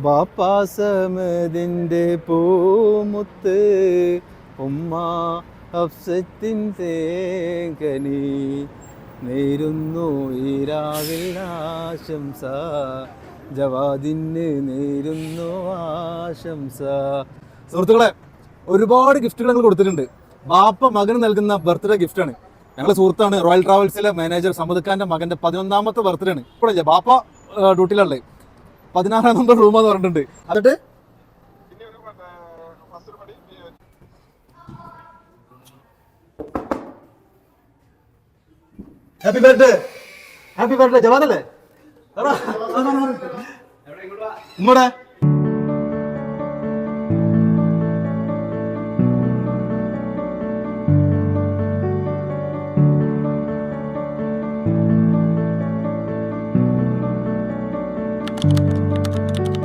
ബാപ്പാസമതിൻ്റെ പൂമുത്ത് ഉമ്മ ഹഫ്സത്തിൻ തേങ്കനി നേരുന്നു ഈരാവിൽ ആശംസ ജവാദിന് നേരുന്നു ആശംസ. സുഹൃത്തുക്കളെ, ഒരുപാട് ഗിഫ്റ്റുകൾ ഞങ്ങൾ കൊടുത്തിട്ടുണ്ട്. ബാപ്പ മകന് നൽകുന്ന ബർത്ത്ഡേ ഗിഫ്റ്റാണ്. ഞങ്ങളുടെ സുഹൃത്താണ് റോയൽ ട്രാവൽസിലെ മാനേജർ സമദ് ഖാന്റെ മകന്റെ 11ാമത്തെ ബർത്ത്ഡേ ആണ്. ഇപ്പോഴല്ലേ ബാപ്പ ഡ്യൂട്ടിയിലുള്ളത്. 16 നമ്പർ റൂമെന്ന് പറഞ്ഞിട്ടുണ്ട്. എന്നിട്ട് ഹാപ്പി ബർത്ത്ഡേ, ഹാപ്പി ബർത്ത്ഡേ ജവാദല്ലേ. ഇങ്ങോട്ടെ